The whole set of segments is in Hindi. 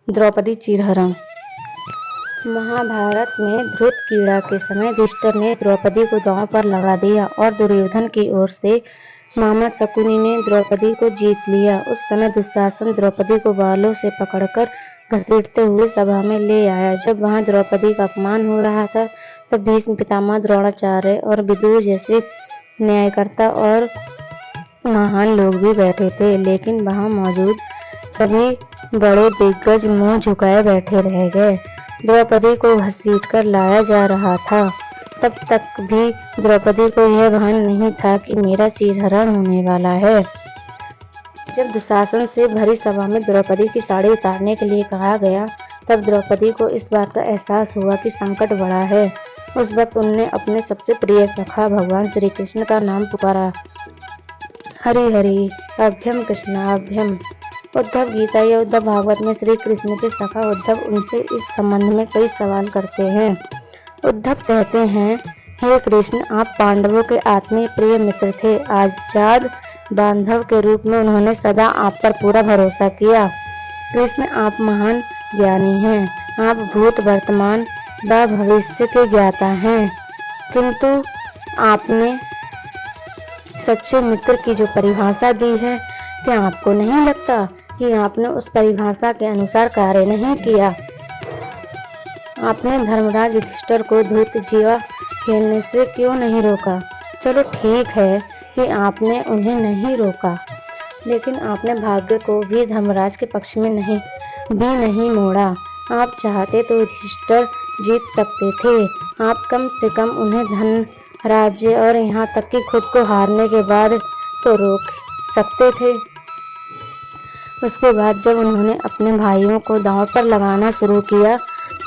द्रौपदी चीरहरण। महाभारत में धृतक्रीड़ा के समय युधिष्ठिर ने द्रौपदी को दांव पर लगा दिया और दुर्योधन की ओर से मामा शकुनी ने द्रौपदी को जीत लिया। उस समय दुशासन द्रौपदी को बालों से पकड़कर घसीटते हुए सभा में ले आया। जब वहां द्रौपदी का अपमान हो रहा था तब भीष्म पितामह, द्रोणाचार्य और विदुर जैसे न्यायकर्ता और महान लोग भी बैठे थे, लेकिन वहां मौजूद सभी बड़े दिग्गज मुंह झुकाए बैठे रह गए। द्रौपदी को घसीटकर लाया जा रहा था। तब तक भी द्रौपदी को यह भान नहीं था कि मेरा चीरहरण होने वाला है। जब दुशासन से भरी सभा में द्रौपदी की साड़ी उतारने के लिए कहा गया, तब द्रौपदी को इस बात का एहसास हुआ कि संकट बड़ा है। उस वक्त उनने अपने सबसे प्रिय सखा भगवान श्री कृष्ण का नाम पुकारा, हरि हरि अभ्यम कृष्णाभ्यम। उद्धव गीता या उद्धव भागवत में श्री कृष्ण के सखा उद्धव उनसे इस संबंध में कई सवाल करते हैं। उद्धव कहते हैं, हे कृष्ण, आप पांडवों के आत्मीय प्रिय मित्र थे। आजाद बांधव के रूप में उन्होंने सदा आप पर पूरा भरोसा किया। कृष्ण, आप महान ज्ञानी हैं। आप भूत, वर्तमान व भविष्य के ज्ञाता हैं, किंतु आपने सच्चे मित्र की जो परिभाषा दी है, क्या आपको नहीं लगता कि आपने उस परिभाषा के अनुसार कार्य नहीं किया? आपने धर्मराज युधिष्ठिर को धूर्त जीवा खेलने से क्यों नहीं रोका? चलो ठीक है कि आपने उन्हें नहीं रोका, लेकिन आपने भाग्य को भी धर्मराज के पक्ष में नहीं मोड़ा। आप चाहते तो युधिष्ठिर जीत सकते थे। आप कम से कम उन्हें धन, राज्य और यहाँ तक कि खुद को हारने के बाद तो रोक सकते थे। उसके बाद जब उन्होंने अपने भाइयों को दांव पर लगाना शुरू किया,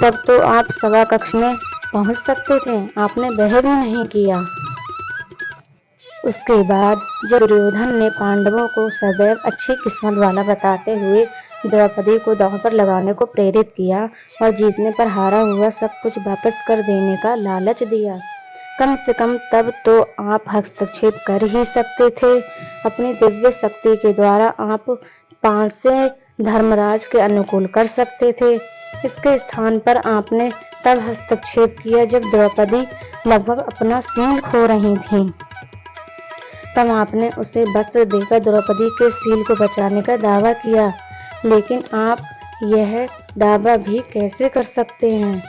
तब तो आप सभा कक्ष में पहुंच सकते थे। आपने वह भी नहीं किया। उसके बाद जब दुर्योधन ने पांडवों को सदैव अच्छी किस्मत वाला बताते हुए द्रौपदी को दांव पर लगाने को प्रेरित किया और जीतने पर हारा हुआ सब कुछ वापस कर देने का लालच दिया, कम से कम तब तो आप हस्तक्षेप कर ही सकते थे। अपनी दिव्य शक्ति के द्वारा आप पांसे धर्मराज के अनुकूल कर सकते थे। इसके स्थान पर आपने तब हस्तक्षेप किया जब द्रौपदी लगभग अपना सील खो रही थी। तब आपने उसे वस्त्र देकर द्रौपदी के सील को बचाने का दावा किया, लेकिन आप यह दावा भी कैसे कर सकते हैं?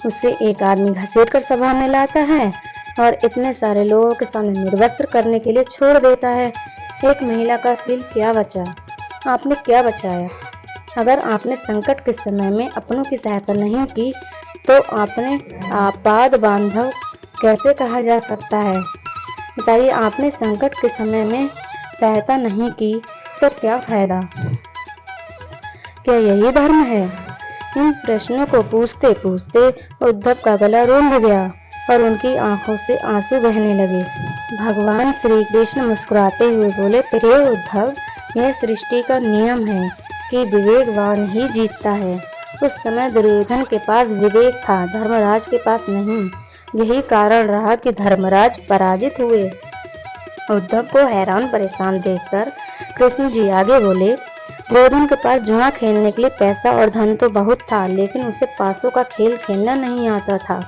उसे एक आदमी घसीटकर सभा में लाता है और इतने सारे लोगों के सामने निर्वस्त्र करने के लिए छोड़ देता है। एक महिला का सील क्या बचा? आपने क्या बचाया? अगर आपने संकट के समय में अपनों की सहायता नहीं की, तो आपने आपाद बांधव कैसे कहा जा सकता है? बताइए, आपने संकट के समय में सहायता नहीं की तो क्या फायदा? क्या यही धर्म है? इन प्रश्नों को पूछते पूछते उद्धव का गला रुंध गया और उनकी आंखों से आंसू बहने लगे। भगवान श्री कृष्ण मुस्कुराते हुए बोले, प्रिय उद्धव, यह सृष्टि का नियम है कि विवेकवान ही जीतता है। उस समय दुर्योधन के पास विवेक था, धर्मराज के पास नहीं। यही कारण रहा कि धर्मराज पराजित हुए। उद्धव को हैरान परेशान देखकर कृष्ण जी आगे बोले, दुर्योधन के पास जुआ खेलने के लिए पैसा और धन तो बहुत था, लेकिन उसे पासों का खेल खेलना नहीं आता था।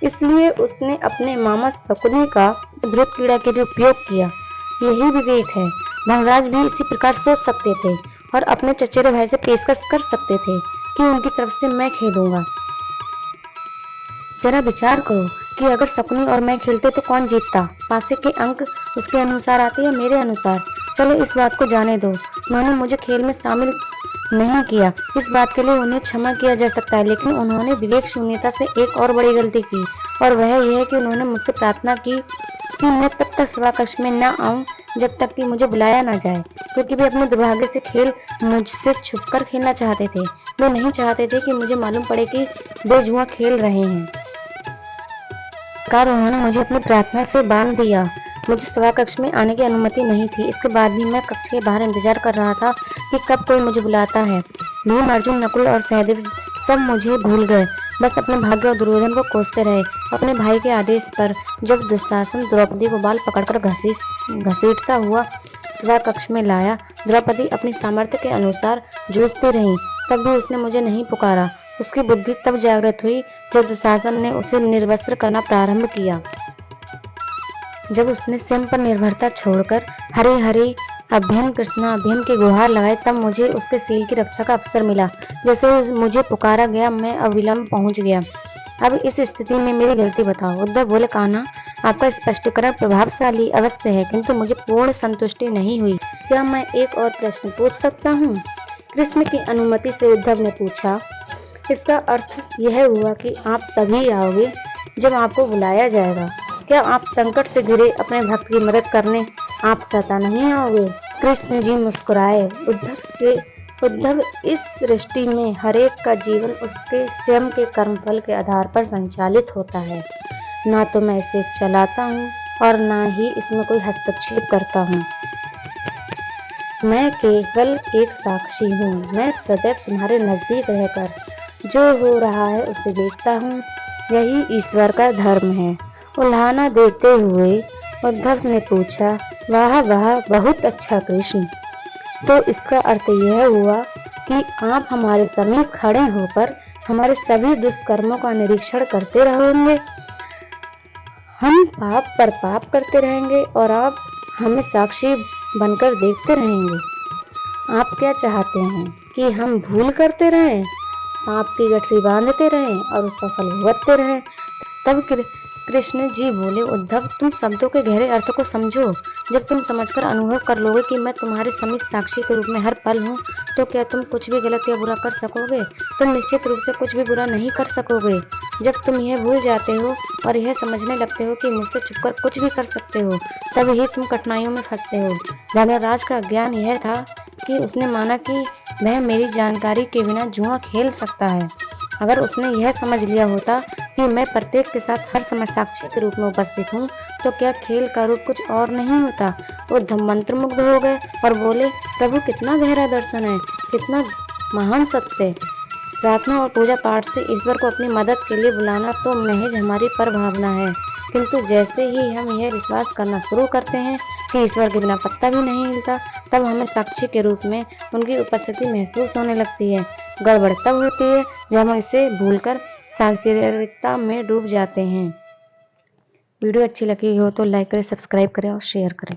इसलिए उसने अपने मामा शकुनी का धृतक्रीड़ा के लिए उपयोग किया। यही विवेक है। धर्मराज भी इसी प्रकार सोच सकते थे और अपने चचेरे भाई से पेशकश कर सकते थे कि उनकी तरफ से मैं खेलूंगा। जरा विचार करो कि अगर शकुनी और मैं खेलते तो कौन जीतता? पासे के अंक उसके अनुसार आते या मेरे अनुसार? चलो इस बात को जाने दो। उन्होंने मुझे खेल में शामिल नहीं किया, इस बात के लिए उन्हें क्षमा किया जा सकता है, लेकिन उन्होंने विवेक शून्यता से एक और बड़ी गलती की, और वह यह है कि उन्होंने मुझसे प्रार्थना की कि मैं तब तक सभा कक्ष में न आऊं जब तक कि मुझे बुलाया ना जाए, क्योंकि वे अपने दुर्भाग्य से खेल मुझसे छुपकर खेलना चाहते थे। वे नहीं चाहते थे कि मुझे मालूम पड़े कि वे जुआ खेल रहे हैं। उन्होंने मुझे अपनी प्रार्थना से बांध दिया। मुझे सभा कक्ष में आने की अनुमति नहीं थी। इसके बाद भी मैं कक्ष के बाहर इंतजार कर रहा था कि कब कोई मुझे बुलाता है। भीम, अर्जुन, नकुल और सहदेव सब मुझे भूल गए, बस अपने भाग्य और दुर्योधन को कोसते रहे। अपने भाई के आदेश पर जब दुशासन द्रौपदी को बाल पकड़कर घसीटता हुआ सभा कक्ष में लाया। द्रौपदी अपनी सामर्थ्य के अनुसार जूझती रही, तब भी उसने मुझे नहीं पुकारा। उसकी बुद्धि तब जागृत हुई जब दुशासन ने उसे निर्वस्त्र करना प्रारंभ किया। जब उसने स्वयं पर निर्भरता छोड़कर हरे हरे अभ्यम कृष्णा अभ्यम की गुहार लगाई, तब मुझे उसके शील की रक्षा का अवसर मिला। जैसे मुझे पुकारा गया, मैं अविलंब पहुंच गया। अब इस स्थिति में मेरी गलती बताओ। उद्धव बोले, कान्हा, आपका स्पष्टीकरण प्रभावशाली अवश्य है, किंतु मुझे पूर्ण संतुष्टि नहीं हुई। क्या मैं एक और प्रश्न पूछ सकता हूँ? कृष्ण की अनुमति से उद्धव ने पूछा। इसका अर्थ यह हुआ कि आप तभी आओगे जब आपको बुलाया जाएगा। क्या आप संकट से घिरे अपने भक्त की मदद करने आप स्वतः नहीं आओगे? कृष्ण जी मुस्कुराए। उद्धव, इस सृष्टि में हरेक का जीवन उसके स्वयं के कर्मफल के आधार पर संचालित होता है। ना तो मैं इसे चलाता हूँ और ना ही इसमें कोई हस्तक्षेप करता हूँ। मैं केवल एक साक्षी हूँ। मैं सदैव तुम्हारे नजदीक रहकर जो हो रहा है उसे देखता हूँ। यही ईश्वर का धर्म है। उल्हाना देते हुए उद्धव ने पूछा, वाह वाह, बहुत अच्छा कृष्ण। तो इसका अर्थ यह हुआ कि आप हमारे समीप खड़े होकर हमारे सभी दुष्कर्मों का निरीक्षण करते रहेंगे। हम पाप पर पाप करते रहेंगे और आप हमें साक्षी बनकर देखते रहेंगे। आप क्या चाहते हैं कि हम भूल करते रहें, पाप की गठरी बांधते रहें और उसका फल भुगतते रहें? तब कृष्ण जी बोले, उद्धव, तुम शब्दों के गहरे अर्थ को समझो। जब तुम समझकर अनुभव कर लोगे कि मैं तुम्हारे समीप साक्षी के रूप में हर पल हूँ, तो क्या तुम कुछ भी गलत या बुरा कर सकोगे? तुम निश्चित रूप से कुछ भी बुरा नहीं कर सकोगे। जब तुम यह भूल जाते हो और यह समझने लगते हो कि मुझसे छुपकर कुछ भी कर सकते हो, तब ही तुम कठिनाइयों में फंसते हो। धर्मराज का ज्ञान यह था कि उसने माना कि वह मेरी जानकारी के बिना जुआ खेल सकता है। अगर उसने यह समझ लिया होता कि मैं प्रत्येक के साथ हर समय साक्षी के रूप में उपस्थित हूँ, तो क्या खेल का रूप कुछ और नहीं होता। वो मंत्रमुग्ध हो गए और बोले, प्रभु, कितना गहरा दर्शन है, कितना महान सत्य। प्रार्थना और पूजा पाठ से ईश्वर को अपनी मदद के लिए बुलाना तो महज हमारी परभावना है, किंतु जैसे ही हम यह विश्वास करना शुरू करते हैं कि ईश्वर के बिना पत्ता भी नहीं हिलता, तब हमें साक्षी के रूप में उनकी उपस्थिति महसूस होने लगती है। गड़बड़ तब होती है जब हम इसे भूलकर सांसारिकता में डूब जाते हैं। वीडियो अच्छी लगी हो तो लाइक करें, सब्सक्राइब करें और शेयर करें।